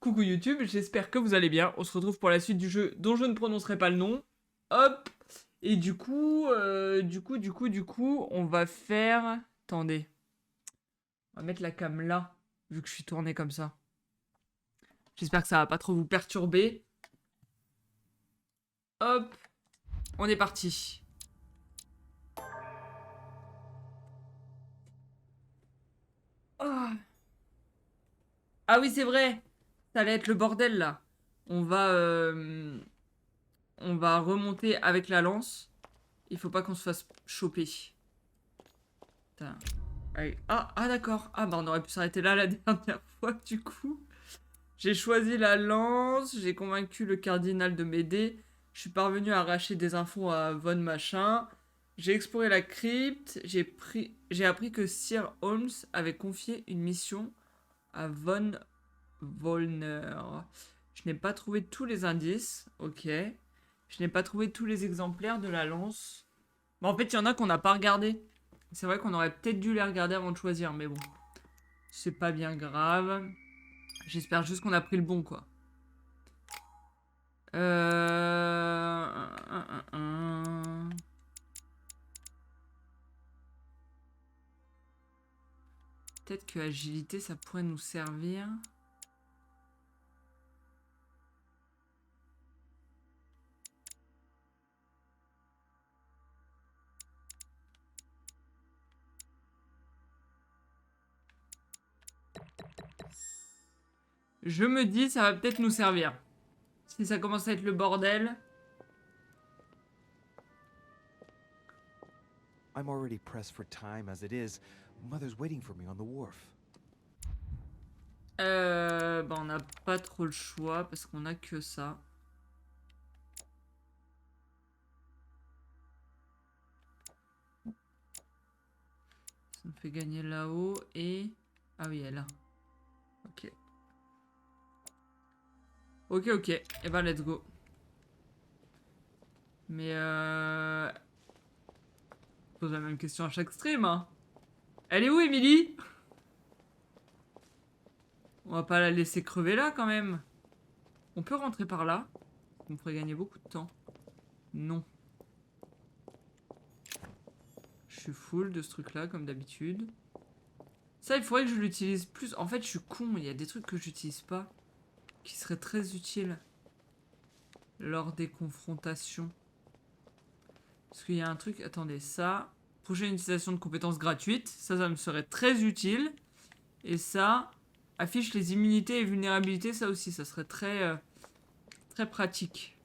Coucou YouTube, j'espère que vous allez bien. On se retrouve pour la suite du jeu dont je ne prononcerai pas le nom. Hop. Et du coup, on va faire... Attendez. On va mettre la cam là, vu que je suis tourné comme ça. J'espère que ça va pas trop vous perturber. Hop. On est parti. Oh. Ah oui, c'est vrai. Ça allait être le bordel là. On va remonter avec la lance. Il faut pas qu'on se fasse choper. Putain. Allez. Ah d'accord. Ah bah on aurait pu s'arrêter là la dernière fois du coup. J'ai choisi la lance. J'ai convaincu le cardinal de m'aider. Je suis parvenu à arracher des infos à Von Machin. J'ai exploré la crypte. J'ai appris que Sir Holmes avait confié une mission à Von Wollner. Je n'ai pas trouvé tous les indices. Ok. Je n'ai pas trouvé tous les exemplaires de la lance. Mais en fait, il y en a qu'on n'a pas regardé. C'est vrai qu'on aurait peut-être dû les regarder avant de choisir, mais bon. C'est pas bien grave. J'espère juste qu'on a pris le bon, quoi. Peut-être que agilité, ça pourrait nous servir. Je me dis, ça va peut-être nous servir. Si ça commence à être le bordel. I'm already pressed for time as it is. Mother's waiting for me on the wharf. Bah on n'a pas trop le choix parce qu'on a que ça. Ça me fait gagner là-haut et... Ah oui, elle a. Ok. Ok. Et bah let's go. Mais je pose la même question à chaque stream, hein. Elle est où, Emily? On va pas la laisser crever là, quand même. On peut rentrer par là. Ça me ferait gagner beaucoup de temps. Non. Je suis full de ce truc-là, comme d'habitude. Ça, il faudrait que je l'utilise plus. En fait, je suis con. Il y a des trucs que j'utilise pas. Qui seraient très utiles. Lors des confrontations. Parce qu'il y a un truc... Attendez, ça... Prochaine utilisation de compétences gratuites. Ça me serait très utile. Et ça... Affiche les immunités et vulnérabilités. Ça aussi, ça serait très... très pratique.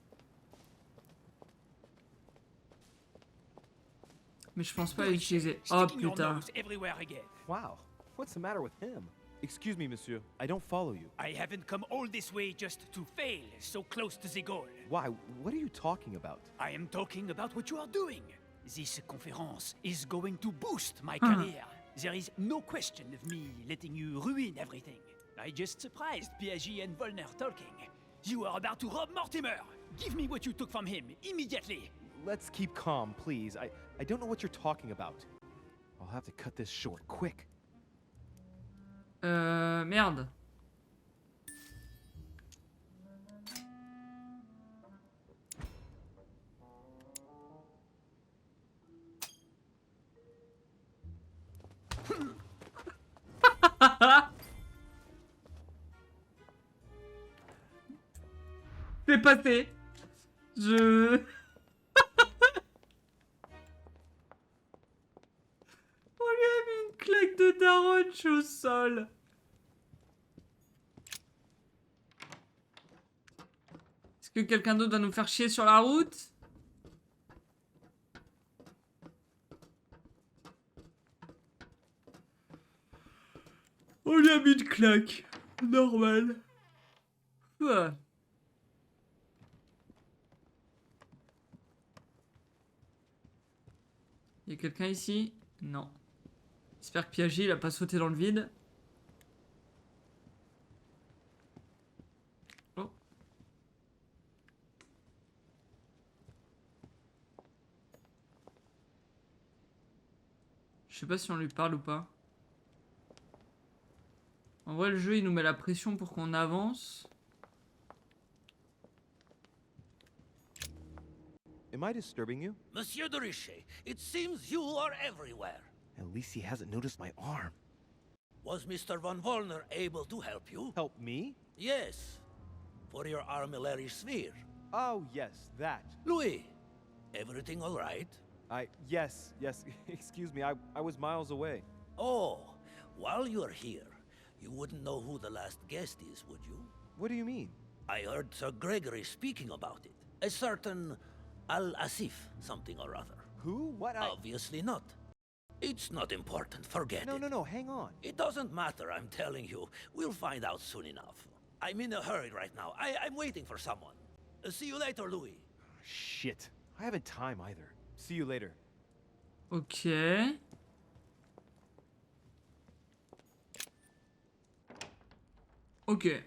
Mais je pense pas l'utiliser. Oh putain. Wow, what's the matter with him? Excuse me, monsieur, I don't follow you. I haven't come all this way just to fail so close to the goal. Why? What are you talking about? I am talking about what you are doing. This conference is going to boost my career. There is no question of me letting you ruin everything. I just surprised Piaget and Vollner talking. You are about to rob Mortimer. Give me what you took from him immediately. Let's keep calm, please. I don't know what you're talking about. I'll have to cut this short, quick. Merde. C'est passé. Je... On lui a mis une claque de daronne, je suis au sol. Est-ce que quelqu'un d'autre va nous faire chier sur la route? On lui a mis une claque. Normal. Ouais. Y a quelqu'un ici? Non. J'espère que Piaget il a pas sauté dans le vide. Oh. Je sais pas si on lui parle ou pas. En vrai, le jeu, il nous met la pression pour qu'on avance. Am I disturbing you? Monsieur de Richet, it seems you are everywhere. At least he hasn't noticed my arm. Was Mr. von Wollner able to help you? Help me? Yes. For your armillary sphere. Oh, yes, that. Louis, everything all right? Yes. Excuse me, I was miles away. Oh, while you're here, you wouldn't know who the last guest is, would you? What do you mean? I heard Sir Gregory speaking about it. A certain Al-Asif something or other. Who? What? Obviously not. It's not important, forget it. No, hang on. It doesn't matter, I'm telling you. We'll find out soon enough. I'm in a hurry right now. I'm waiting for someone. See you later, Louis. Shit. I haven't time either. See you later. Ok. Ok.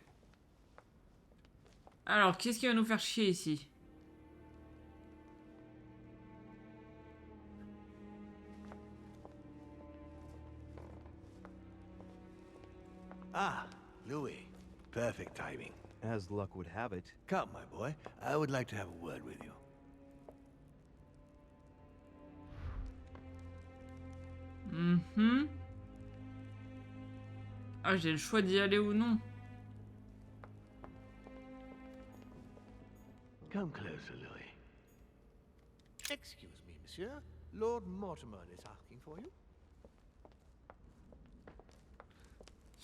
Alors, qu'est-ce qui va nous faire chier ici? Ah, Louis. Perfect timing. As luck would have it. Come, my boy. I would like to have a word with you. Ah, j'ai le choix d'y aller ou non. Come closer, Louis. Excuse me, monsieur. Lord Mortimer is asking for you.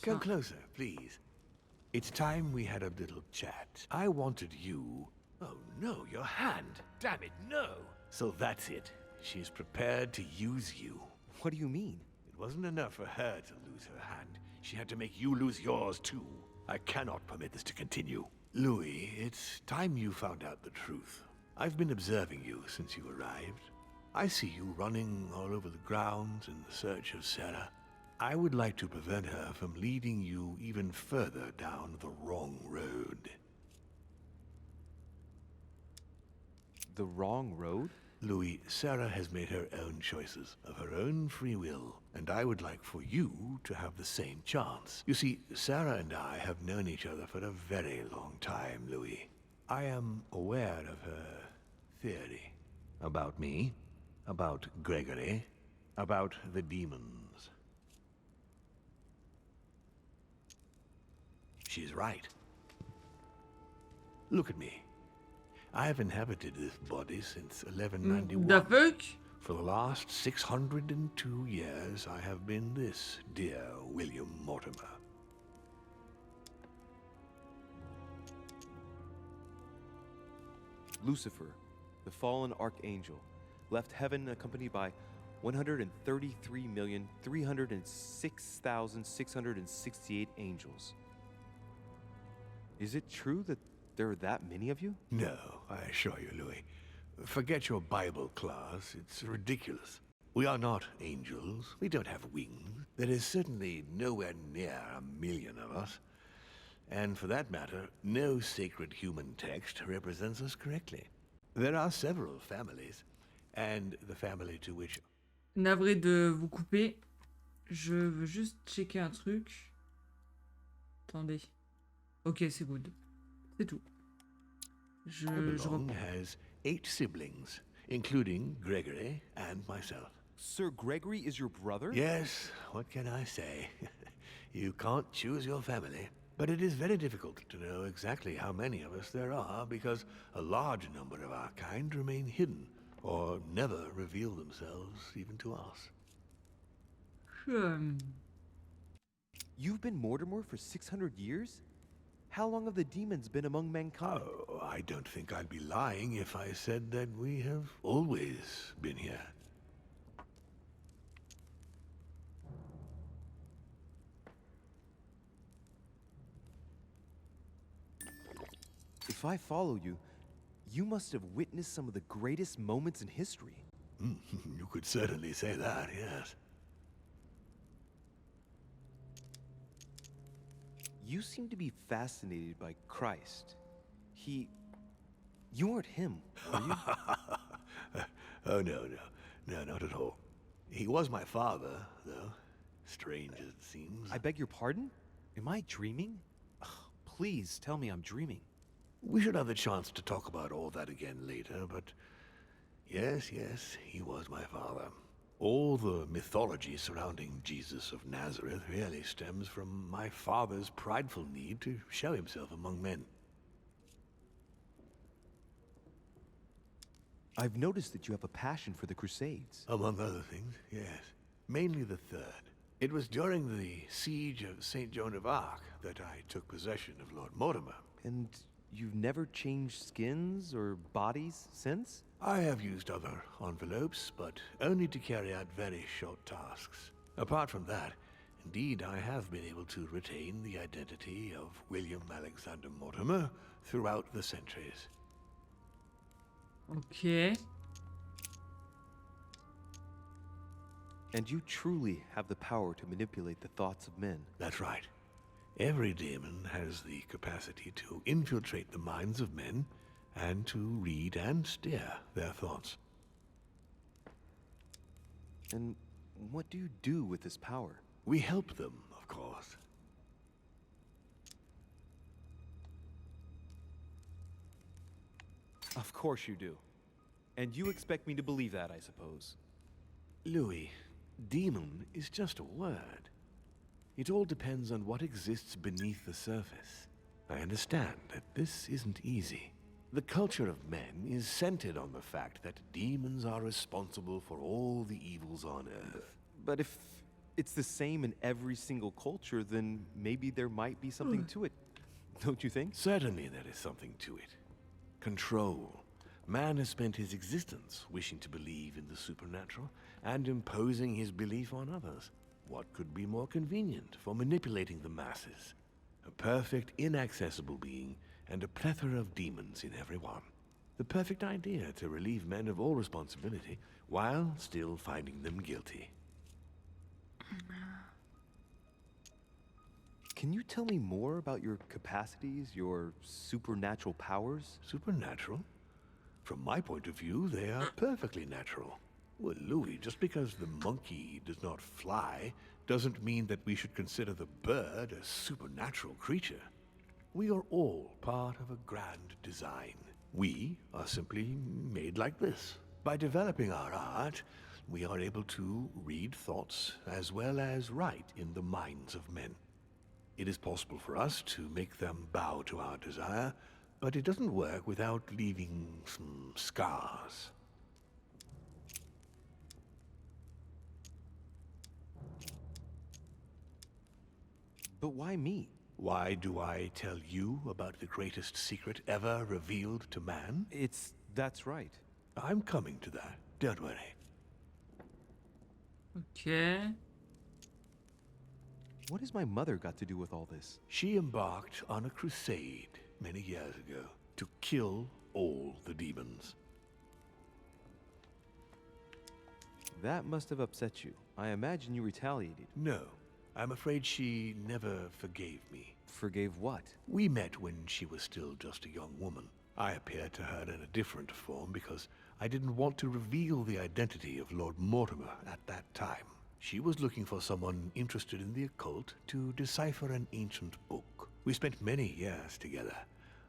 Come closer, please. It's time we had a little chat. I wanted you... Oh no, your hand. Damn it, no. So that's it. She's prepared to use you. What do you mean? It wasn't enough for her to lose her hand. She had to make you lose yours too. I cannot permit this to continue. Louis, it's time you found out the truth. I've been observing you since you arrived. I see you running all over the grounds in the search of Sarah. I would like to prevent her from leading you even further down the wrong road. The wrong road? Louis, Sarah has made her own choices of her own free will, and I would like for you to have the same chance. You see, Sarah and I have known each other for a very long time, Louis. I am aware of her theory. About me, about Gregory, about the demons. She's right. Look at me. I have inhabited this body since 1191. The fuck? For the last 602 years, I have been this dear William Mortimer. Lucifer, the fallen archangel, left heaven accompanied by 133,306,668 angels. Is it true that there are that many of you? No, I assure you, Louis. Forget your Bible class. It's ridiculous. We are not angels. We don't have wings. There is certainly nowhere near 1,000,000 of us. And for that matter, no sacred human text represents us correctly. There are several families, and the family to which... Navré de vous couper. Je veux juste checker un truc. Attendez. Ok, c'est good. C'est tout. Je belong has 8 siblings, including Gregory and myself. Sir Gregory is your brother? Yes, what can I say? You can't choose your family. But it is very difficult to know exactly how many of us there are, because a large number of our kind remain hidden, or never reveal themselves even to us. You've been Mortimer for 600 years? How long have the demons been among mankind? Oh, I don't think I'd be lying if I said that we have always been here. If I follow you, you must have witnessed some of the greatest moments in history. You could certainly say that, yes. You seem to be fascinated by Christ. You weren't him, were you? Oh, no, not at all. He was my father, though, strange as it seems. I beg your pardon? Am I dreaming? Ugh, please tell me I'm dreaming. We should have the chance to talk about all that again later, but yes, he was my father. All the mythology surrounding Jesus of Nazareth really stems from my father's prideful need to show himself among men. I've noticed that you have a passion for the Crusades. Among other things, yes. Mainly the third. It was during the siege of St. Joan of Arc that I took possession of Lord Mortimer. And you've never changed skins or bodies since? I have used other envelopes, but only to carry out very short tasks. Apart from that, indeed, I have been able to retain the identity of William Alexander Mortimer throughout the centuries. Okay. And you truly have the power to manipulate the thoughts of men. That's right. Every Daemon has the capacity to infiltrate the minds of men and to read and steer their thoughts. And what do you do with this power? We help them, of course. Of course you do. And you expect me to believe that, I suppose. Louis, demon is just a word. It all depends on what exists beneath the surface. I understand that this isn't easy. The culture of men is centered on the fact that demons are responsible for all the evils on Earth. But if it's the same in every single culture, then maybe there might be something to it. Don't you think? Certainly there is something to it. Control. Man has spent his existence wishing to believe in the supernatural and imposing his belief on others. What could be more convenient for manipulating the masses? A perfect, inaccessible being and a plethora of demons in every one. The perfect idea to relieve men of all responsibility while still finding them guilty. Can you tell me more about your capacities, your supernatural powers? Supernatural? From my point of view, they are perfectly natural. Well, Louis, just because the monkey does not fly doesn't mean that we should consider the bird a supernatural creature. We are all part of a grand design. We are simply made like this. By developing our art, we are able to read thoughts as well as write in the minds of men. It is possible for us to make them bow to our desire, but it doesn't work without leaving some scars. But why me? Why do I tell you about the greatest secret ever revealed to man? That's right. I'm coming to that, don't worry. Okay. What has my mother got to do with all this? She embarked on a crusade many years ago to kill all the demons. That must have upset you. I imagine you retaliated. No, I'm afraid she never forgave me. Forgave what? We met when she was still just a young woman. I appeared to her in a different form because I didn't want to reveal the identity of Lord Mortimer at that time. She was looking for someone interested in the occult to decipher an ancient book. We spent many years together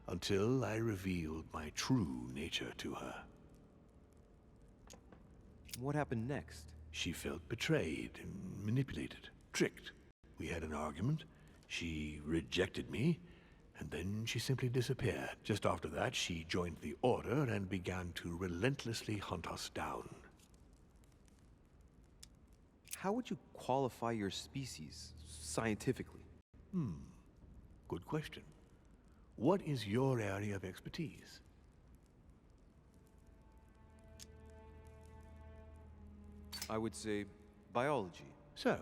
until I revealed my true nature to her. What happened next? She felt betrayed and manipulated, tricked. We had an argument. She rejected me, and then she simply disappeared. Just after that, she joined the Order and began to relentlessly hunt us down. How would you qualify your species, scientifically? Good question. What is your area of expertise? I would say biology. So,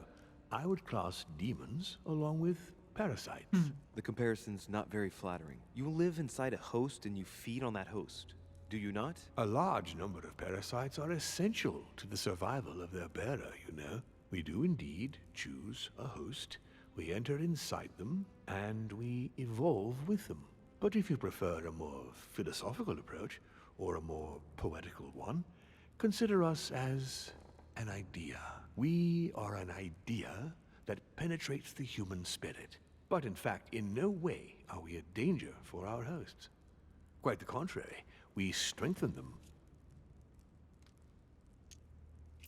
I would class demons along with parasites. The comparison's not very flattering. You live inside a host and you feed on that host. Do you not? A large number of parasites are essential to the survival of their bearer, you know. We do indeed choose a host, we enter inside them, and we evolve with them. But if you prefer a more philosophical approach, or a more poetical one, consider us as an idea. We are an idea that penetrates the human spirit. But in fact, in no way are we a danger for our hosts. Quite the contrary, we strengthen them.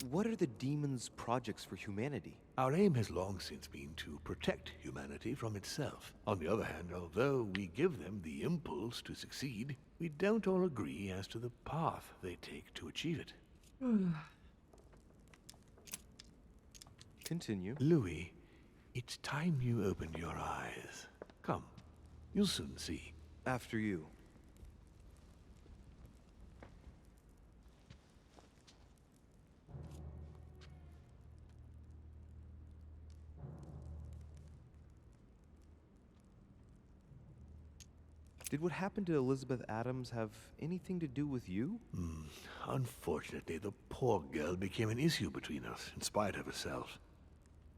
What are the demons' projects for humanity? Our aim has long since been to protect humanity from itself. On the other hand, although we give them the impulse to succeed, we don't all agree as to the path they take to achieve it. Continue. Louis, it's time you opened your eyes. Come, you'll soon see. After you. Did what happened to Elizabeth Adams have anything to do with you? Unfortunately, the poor girl became an issue between us, in spite of herself.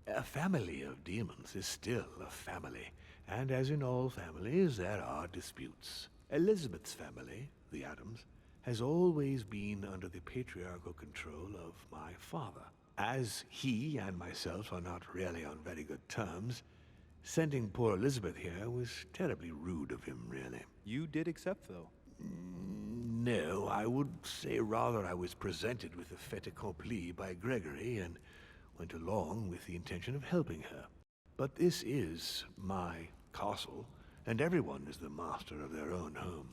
A family of demons is still a family, and as in all families, there are disputes. Elizabeth's family, the Adams, has always been under the patriarchal control of my father. As he and myself are not really on very good terms, sending poor Elizabeth here was terribly rude of him, really. You did accept, though. No, I would say rather I was presented with a fait accompli by Gregory and went along with the intention of helping her. But this is my castle, and everyone is the master of their own home.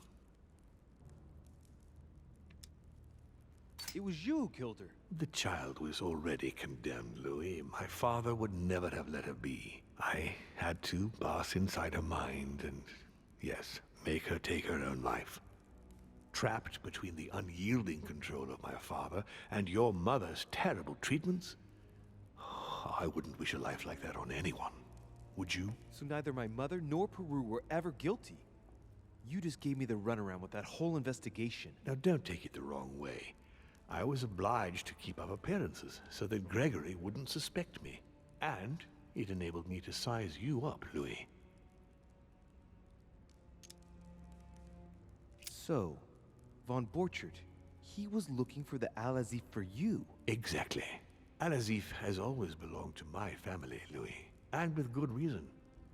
It was you who killed her. The child was already condemned, Louis. My father would never have let her be. I had to pass inside her mind and, yes, make her take her own life. Trapped between the unyielding control of my father and your mother's terrible treatments, I wouldn't wish a life like that on anyone. Would you? So neither my mother nor Peru were ever guilty. You just gave me the runaround with that whole investigation. Now don't take it the wrong way. I was obliged to keep up appearances so that Gregory wouldn't suspect me. And it enabled me to size you up, Louis. So, Von Borchert, he was looking for the Al-Azif for you. Exactly. Al-Azif has always belonged to my family, Louis. And with good reason.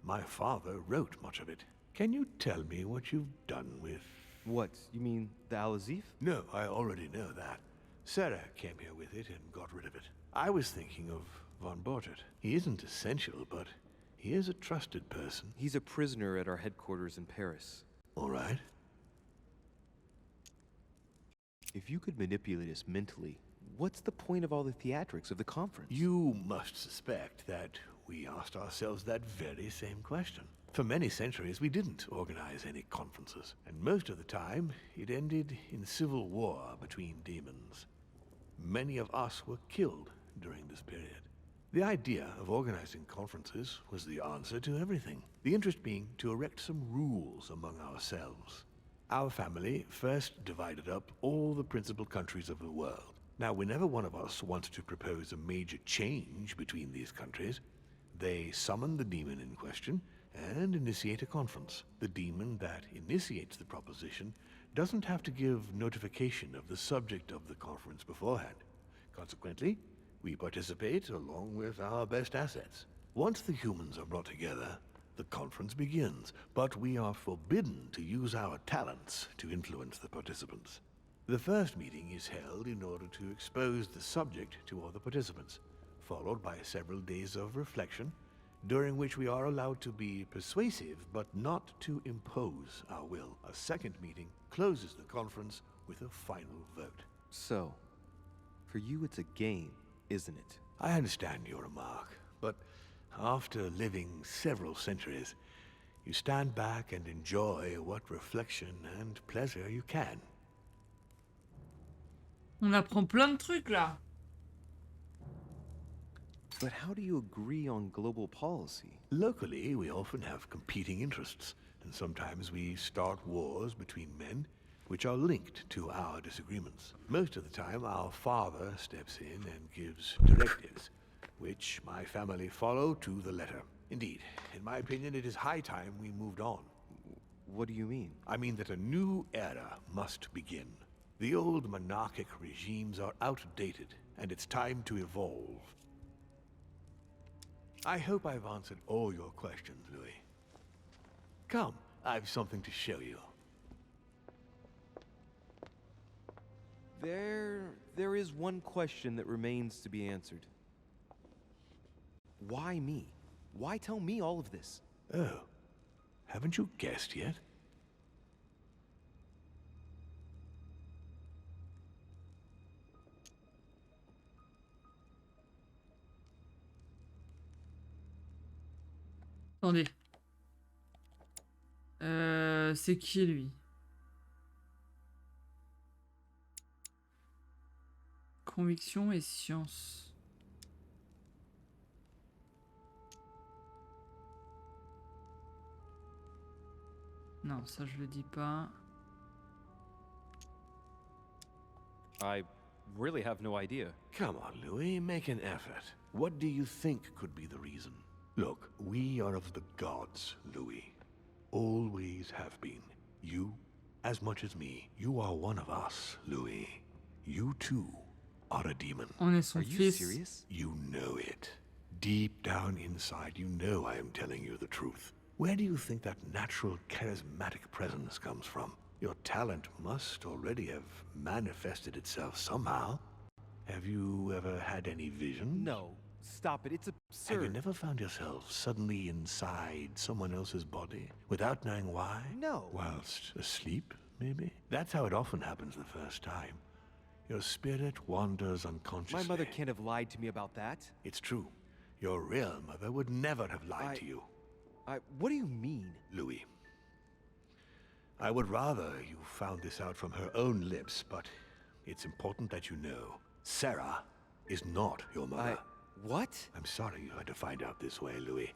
My father wrote much of it. Can you tell me what you've done with... What, you mean the Al-Azif? No, I already know that. Sarah came here with it and got rid of it. I was thinking of Von Borchert. He isn't essential, but he is a trusted person. He's a prisoner at our headquarters in Paris. All right. If you could manipulate us mentally, what's the point of all the theatrics of the conference? You must suspect that we asked ourselves that very same question. For many centuries, we didn't organize any conferences, and most of the time, it ended in civil war between demons. Many of us were killed during this period. The idea of organizing conferences was the answer to everything. The interest being to erect some rules among ourselves. Our family first divided up all the principal countries of the world. Now, whenever one of us wanted to propose a major change between these countries, they summon the demon in question and initiate a conference. The demon that initiates the proposition doesn't have to give notification of the subject of the conference beforehand. Consequently, we participate along with our best assets. Once the humans are brought together, the conference begins, but we are forbidden to use our talents to influence the participants. The first meeting is held in order to expose the subject to all the participants, followed by several days of reflection, during which we are allowed to be persuasive but not to impose our will. A second meeting closes the conference with a final vote. So, for you it's a game, isn't it? I understand your remark, but after living several centuries, you stand back and enjoy what reflection and pleasure you can. On apprend plein de trucs là. But how do you agree on global policy? Locally, we often have competing interests, and sometimes we start wars between men which are linked to our disagreements. Most of the time, our father steps in and gives directives, which my family follow to the letter. Indeed, in my opinion, it is high time we moved on. What do you mean? I mean that a new era must begin. The old monarchic regimes are outdated, and it's time to evolve. I hope I've answered all your questions, Louis. Come, I've something to show you. There is one question that remains to be answered. Why me? Why tell me all of this? Oh, haven't you guessed yet? Attendez. C'est qui lui? Conviction et science. Non, ça je le dis pas. I really have no idea. Come on, Louis, make an effort. What do you think could be the reason? Look, we are of the gods, Louis. Always have been. You, as much as me, you are one of us, Louis. You too are a demon. On est son Are you fils. serious? You know it. Deep down inside, you know I am telling you the truth. Where do you think that natural, charismatic presence comes from? Your talent must already have manifested itself somehow. Have you ever had any visions? No. Stop it. It's Have you absurd. never found yourself suddenly inside someone else's body without knowing why? No. Whilst asleep, maybe? That's how it often happens the first time. Your spirit wanders unconsciously. My mother can't have lied to me about that. It's true. Your real mother would never have lied to you, What do you mean? Louis. I would rather you found this out from her own lips, but it's important that you know. Sarah is not your mother. What? I'm sorry you had to find out this way, Louis.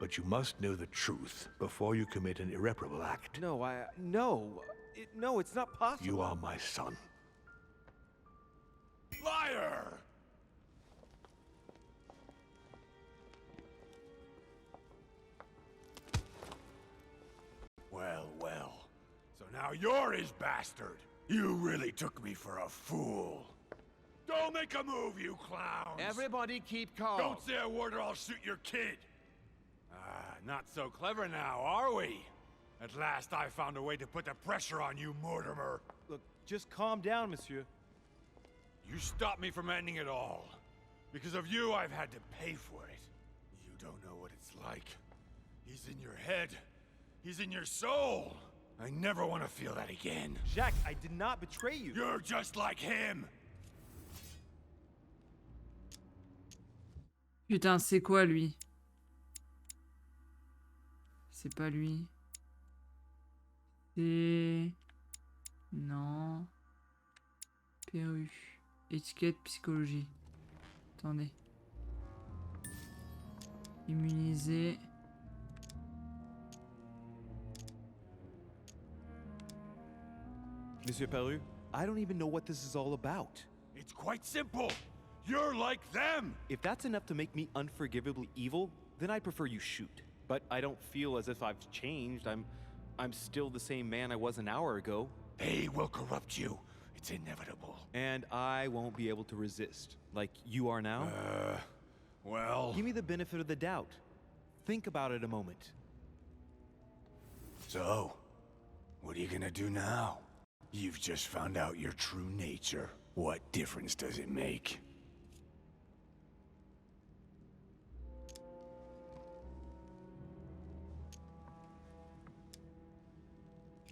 But you must know the truth before you commit an irreparable act. No, no, it's not possible. You are my son. Liar! Well, well. So now you're his bastard. You really took me for a fool. Don't make a move, you clowns! Everybody keep calm. Don't say a word or I'll shoot your kid! Ah, not so clever now, are we? At last I found a way to put the pressure on you, Mortimer. Look, just calm down, monsieur. You stopped me from ending it all. Because of you, I've had to pay for it. You don't know what it's like. He's in your head. He's in your soul. I never want to feel that again. Jack, I did not betray you. You're just like him. Putain, c'est quoi lui? C'est pas lui. C'est... Non. Perru. Étiquette, psychologie. Attendez. Immunisé. Monsieur Peru, I don't even know what this is all about. It's quite simple. You're like them. If that's enough to make me unforgivably evil, then I'd prefer you shoot. But I don't feel as if I've changed. I'm still the same man I was an hour ago. They will corrupt you. It's inevitable. And I won't be able to resist, like you are now. Well... Give me the benefit of the doubt. Think about it a moment. So, what are you gonna do now? You've just found out your true nature. What difference does it make?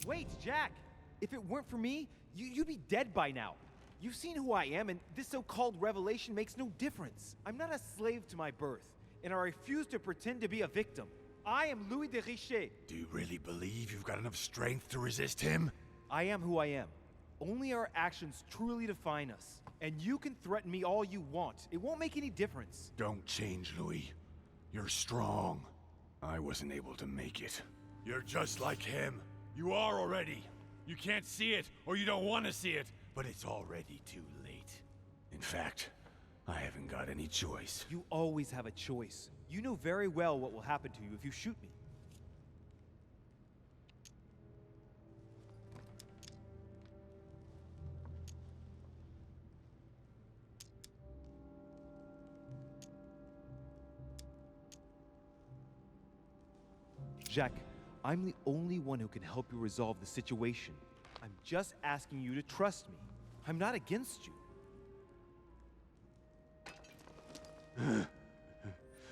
Wait, Jack! If it weren't for me, you'd be dead by now. You've seen who I am, and this so-called revelation makes no difference. I'm not a slave to my birth, and I refuse to pretend to be a victim. I am Louis de Richet. Do you really believe you've got enough strength to resist him? I am who I am. Only our actions truly define us. And you can threaten me all you want. It won't make any difference. Don't change, Louis. You're strong. I wasn't able to make it. You're just like him. You are already. You can't see it, or you don't want to see it, but it's already too late. In fact, I haven't got any choice. You always have a choice. You know very well what will happen to you if you shoot me. Jack, I'm the only one who can help you resolve the situation. I'm just asking you to trust me. I'm not against you.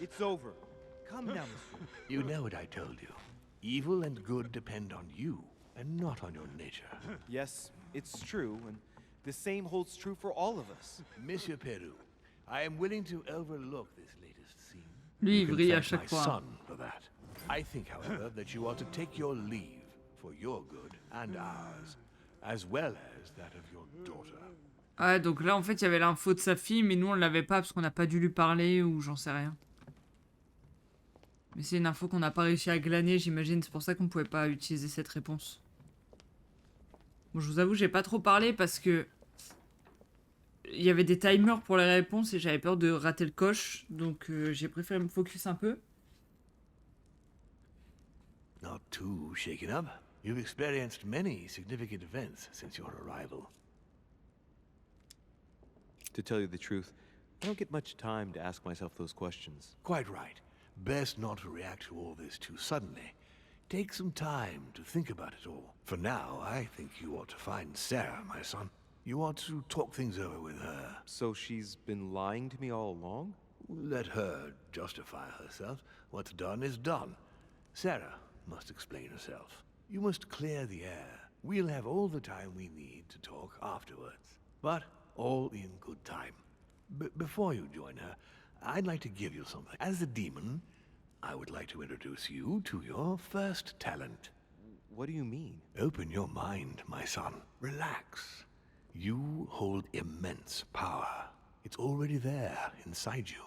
It's over. Come now, monsieur. You know what I told you. Evil and good depend on you, and not on your nature. Yes, it's true, and the same holds true for all of us. Monsieur Peru, I am willing to overlook this latest scene. Lui, You il can brille à thank chaque my fois. son for that. I think, however, that you ought to take your leave for your good and ours, as well as that of your daughter. Ouais, donc là, en fait, il y avait l'info de sa fille, mais nous, on l'avait pas parce qu'on n'a pas dû lui parler ou j'en sais rien. Mais c'est une info qu'on n'a pas réussi à glaner, j'imagine. C'est pour ça qu'on pouvait pas utiliser cette réponse. Bon, je vous avoue, j'ai pas trop parlé parce que il y avait des timers pour les réponses et j'avais peur de rater le coche. Donc, j'ai préféré me focus un peu. Not too shaken up. You've experienced many significant events since your arrival. To tell you the truth, I don't get much time to ask myself those questions. Quite right. Best not to react to all this too suddenly. Take some time to think about it all. For now, I think you ought to find Sarah, my son. You ought to talk things over with her. So she's been lying to me all along? Let her justify herself. What's done is done. Sarah must explain herself. You must clear the air. We'll have all the time we need to talk afterwards. But all in good time. Before you join her, I'd like to give you something. As a demon, I would like to introduce you to your first talent. What do you mean? Open your mind, my son. Relax. You hold immense power. It's already there inside you.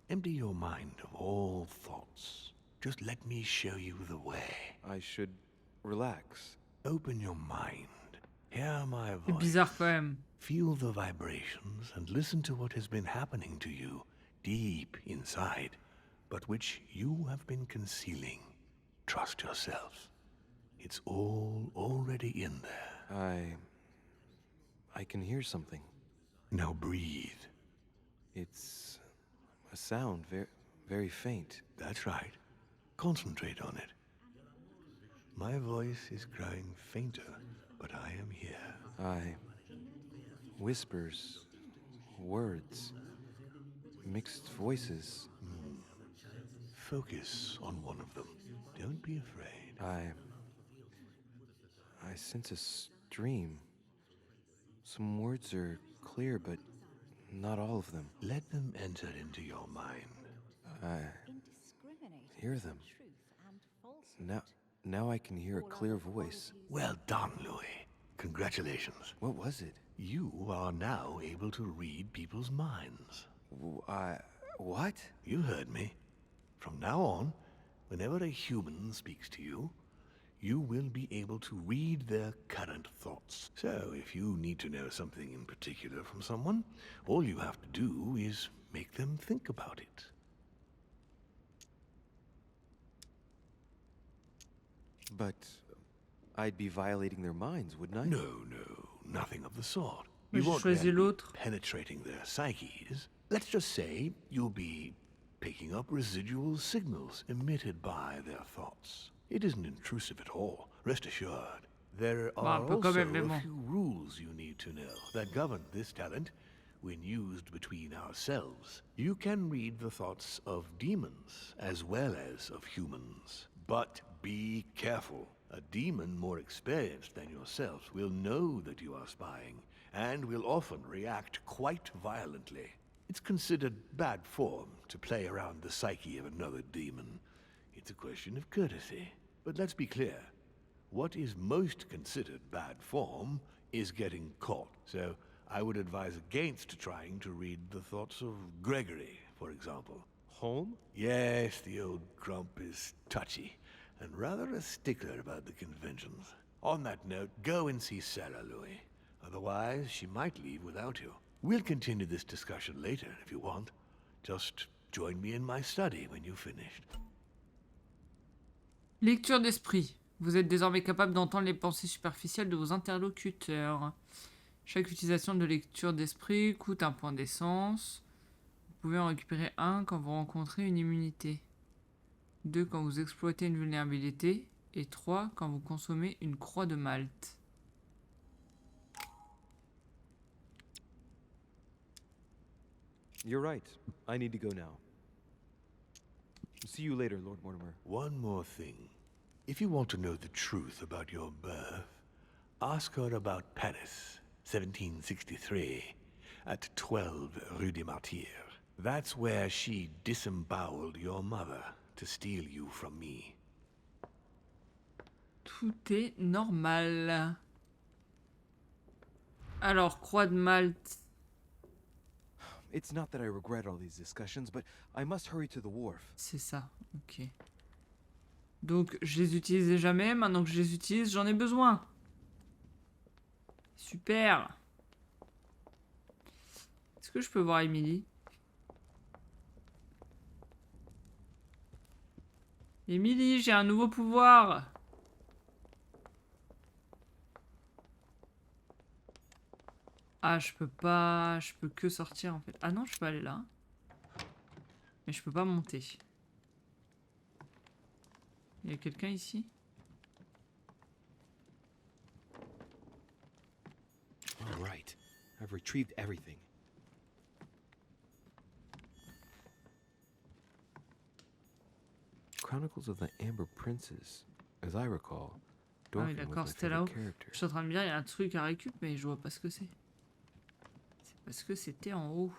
Empty your mind of all thoughts. Just let me show you the way. I should relax. Open your mind. Hear my C'est voice. bizarre quand même. Feel the vibrations and listen to what has been happening to you deep inside, but which you have been concealing. Trust yourself. It's all already in there. I can hear something. Now breathe. It's a sound, very faint. That's right. Concentrate on it. My voice is growing fainter, but I am here. Whispers, words, mixed voices. Focus on one of them. Don't be afraid. I sense a stream. Some words are clear, but not all of them. Let them enter into your mind. I hear them. Now I can hear a clear voice. Well done, Louis. Congratulations. What was it? You are now able to read people's minds. What? You heard me. From now on, whenever a human speaks to you, you will be able to read their current thoughts. So, if you need to know something in particular from someone, all you have to do is make them think about it. But I'd be violating their minds, wouldn't I? No, nothing of the sort. Moi, You j'ai won't choisi then be l'autre. penetrating their psyches. Let's just say you'll be picking up residual signals emitted by their thoughts. It isn't intrusive at all, rest assured. There Bah, are un peu quand also même, mais a bon. few rules you need to know that govern this talent when used between ourselves. You can read the thoughts of demons as well as of humans. But be careful. A demon more experienced than yourself will know that you are spying, and will often react quite violently. It's considered bad form to play around the psyche of another demon. It's a question of courtesy. But let's be clear. What is most considered bad form is getting caught. So I would advise against trying to read the thoughts of Gregory, for example. Home? Yes, the old grump is touchy, and rather a stickler about the conventions. On that note, go and see Sarah, Louis. Otherwise, she might leave without you. We'll continue this discussion later, if you want. Just join me in my study when you've finished. Lecture d'esprit. Vous êtes désormais capable d'entendre les pensées superficielles de vos interlocuteurs. Chaque utilisation de lecture d'esprit coûte un point d'essence. Vous pouvez en récupérer un quand vous rencontrez une immunité. 2 quand vous exploitez une vulnérabilité. Et 3 quand vous consommez une croix de Malte. You're right. I need to go now. See you later, Lord Mortimer. One more thing. If you want to know the truth about your birth, ask her about Paris, 1763, at 12 Rue des Martyrs. That's where she disemboweled your mother to steal you from me. Tout est normal. Alors, croix de Malte. It's not that I regret all these discussions, but I must hurry to the wharf. C'est ça, ok. Donc, je les utilisais jamais. Maintenant que je les utilise, j'en ai besoin. Super. Est-ce que je peux voir Emily? Emily, j'ai un nouveau pouvoir. Ah, je peux pas... Je peux que sortir, en fait. Ah non, je peux aller là. Mais je peux pas monter. Il y a quelqu'un ici? All right. I've retrieved everything. Chronicles of the Amber Princes. As I recall, Ah oui, Dorfin was d'accord, my c'était là-haut. favorite character. Je suis en train de me dire, il y a un truc à récup, mais je vois pas ce que c'est. C'est parce que c'était en haut.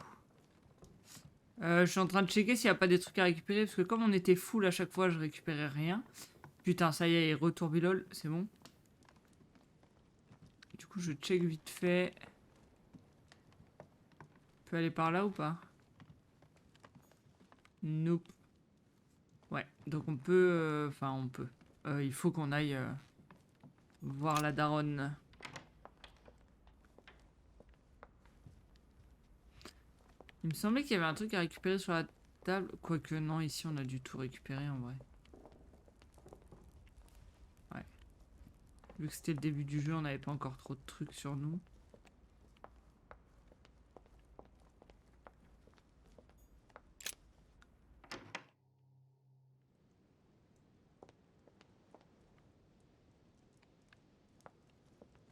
Je suis en train de checker s'il n'y a pas des trucs à récupérer, parce que comme on était full à chaque fois, je récupérais rien. Putain, ça y est, retour bilol, c'est bon. Du coup, je check vite fait. On peut aller par là ou pas? Nope. Ouais, donc on peut... Enfin, on peut. Il faut qu'on aille voir la daronne. Il me semblait qu'il y avait un truc à récupérer sur la table. Quoique non, ici on a du tout récupéré en vrai. Ouais. Vu que c'était le début du jeu, on n'avait pas encore trop de trucs sur nous.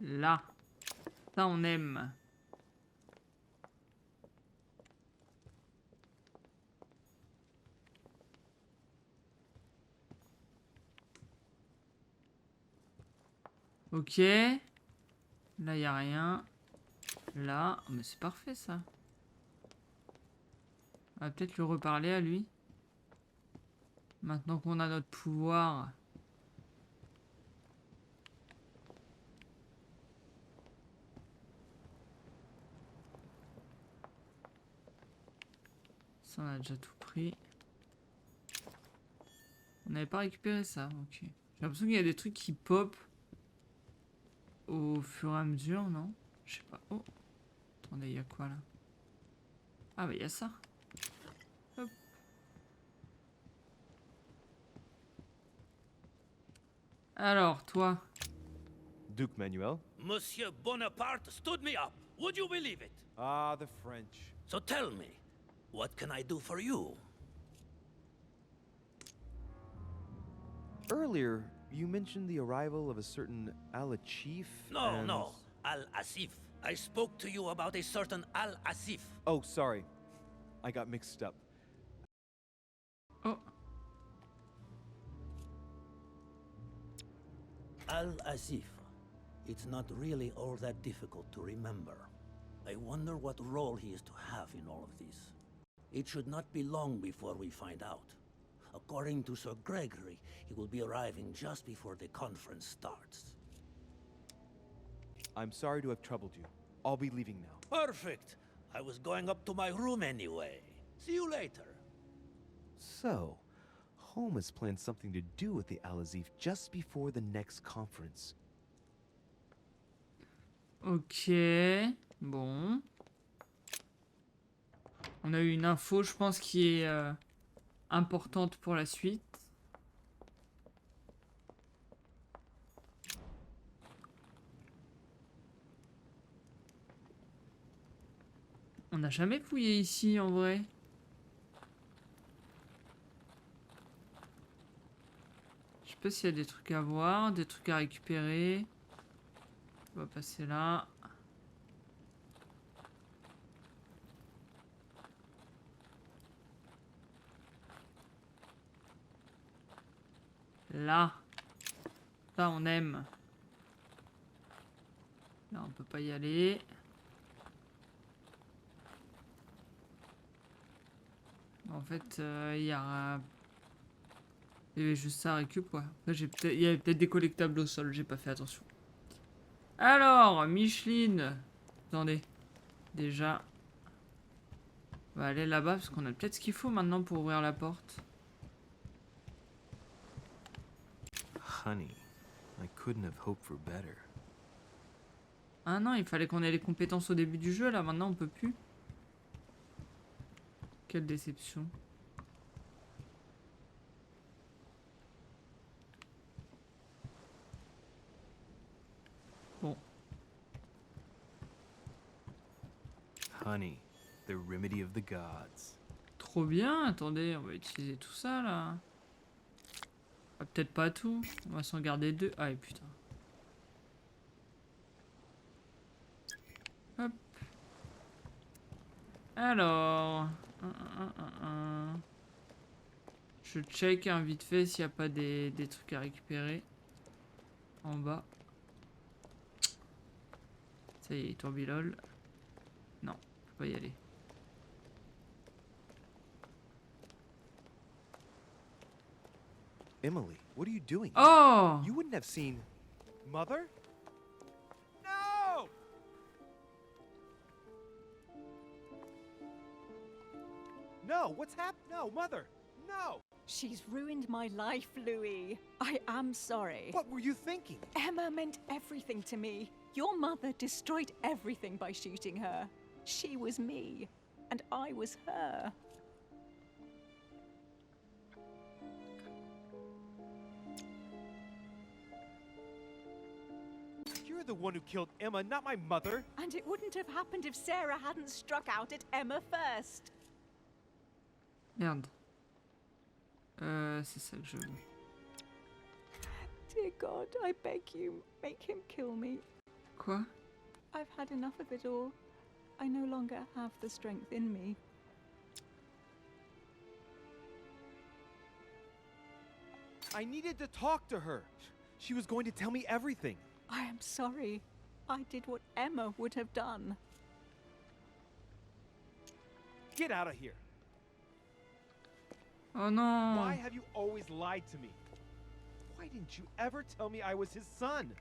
Là. Ça on aime. Ok. Là, il n'y a rien. Là. Oh, mais c'est parfait, ça. On va peut-être le reparler à lui. Maintenant qu'on a notre pouvoir. Ça, on a déjà tout pris. On n'avait pas récupéré ça. Ok. J'ai l'impression qu'il y a des trucs qui pop au fur et à mesure, non? Je sais pas. Oh. Attendez, il y a quoi là? Ah bah il y a ça. Hop. Alors, toi. Duke Manuel? Monsieur Bonaparte stood me up. Would you believe it? Ah, the French. So tell me, what can I do for you? Earlier, you mentioned the arrival of a certain Al-Chief. No, no, Al-Asif. I spoke to you about a certain Al-Asif. Oh, sorry. I got mixed up. Oh. Al-Asif. It's not really all that difficult to remember. I wonder what role he is to have in all of this. It should not be long before we find out. According to Sir Gregory, he will be arriving just before the conference starts. I'm sorry to have troubled you. I'll be leaving now. Perfect! I was going up to my room anyway. See you later. So, Holmes has planned something to do with the Al-Azif just before the next conference. Ok. Bon. On a eu une info, je pense, qui est importante pour la suite. On n'a jamais fouillé ici, en vrai. pas s'il y a des trucs à voir, des trucs à récupérer. On va passer là. Là. Ça, on aime. Là, on peut pas y aller. En fait, il y a juste ça à récup, quoi. Après, il y avait peut-être des collectables au sol, j'ai pas fait attention. Alors, Micheline. Attendez. Déjà. On va aller là-bas, parce qu'on a peut-être ce qu'il faut maintenant pour ouvrir la porte. Honey, I couldn't have hoped for better. Ah non, il fallait qu'on ait les compétences au début du jeu, là. Maintenant, on peut plus. Quelle déception. Bon. Honey, the remedy of the gods. Trop bien. Attendez, on va utiliser tout ça, là. Ah, peut-être pas tout. On va s'en garder 2. Ah, et putain. Hop. Alors. Je check hein, vite fait s'il n'y a pas des trucs à récupérer. En bas. Ça y est, tourbillol. Non, je peux pas y aller. Emily, what are you doing? Oh! You wouldn't have seen... Mother? No! No, what's happened? No, Mother! No! She's ruined my life, Louis. I am sorry. What were you thinking? Emma meant everything to me. Your mother destroyed everything by shooting her. She was me, and I was her. You're the one who killed Emma, not my mother. And it wouldn't have happened if Sarah hadn't struck out at Emma first. Merde. C'est ça que je veux. Dear God, I beg you, make him kill me. Quoi? I've had enough of it all. I no longer have the strength in me. I needed to talk to her. She was going to tell me everything. I am sorry. I did what Emma would have done. Get out of here. Oh non! Why have you always lied to me? Why didn't you ever tell me I was his son?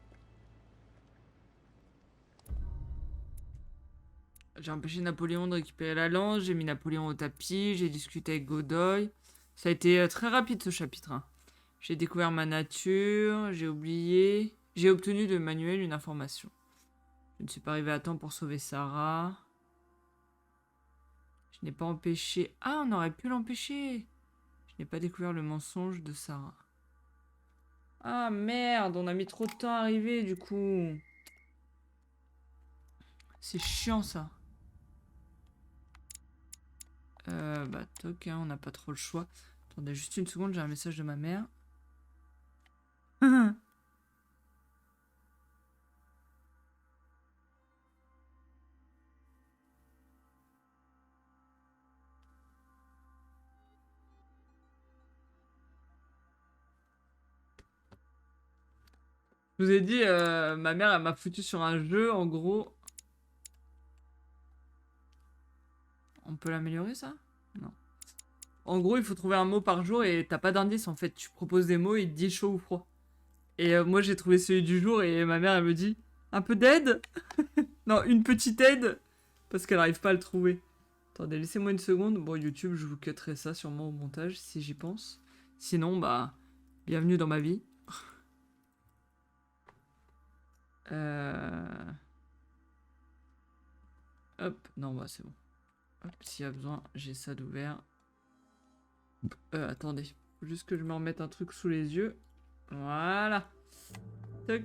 J'ai empêché Napoléon de récupérer la lance, j'ai mis Napoléon au tapis, j'ai discuté avec Godoy. Ça a été très rapide ce chapitre. Hein. J'ai découvert ma nature, j'ai oublié... J'ai obtenu de Manuel une information. Je ne suis pas arrivé à temps pour sauver Sarah. Je n'ai pas empêché... Ah, on aurait pu l'empêcher. Je n'ai pas découvert le mensonge de Sarah. Ah merde, on a mis trop de temps à arriver du coup. C'est chiant ça. Bah toc, hein, on n'a pas trop le choix. Attendez juste une seconde, j'ai un message de ma mère. Je vous ai dit, ma mère, elle m'a foutu sur un jeu, en gros. On peut l'améliorer, ça? Non. En gros, il faut trouver un mot par jour et t'as pas d'indice, en fait. Tu proposes des mots et il te dit chaud ou froid. Et moi, j'ai trouvé celui du jour et ma mère, elle me dit, un peu d'aide? Non, une petite aide? Parce qu'elle arrive pas à le trouver. Attendez, laissez-moi une seconde. Bon, YouTube, je vous cutterai ça sûrement au montage, si j'y pense. Sinon, bah, bienvenue dans ma vie. Hop, non, bah c'est bon. Hop, s'il y a besoin, j'ai ça d'ouvert. Attendez, faut juste que je me remette un truc sous les yeux. Voilà. Toc.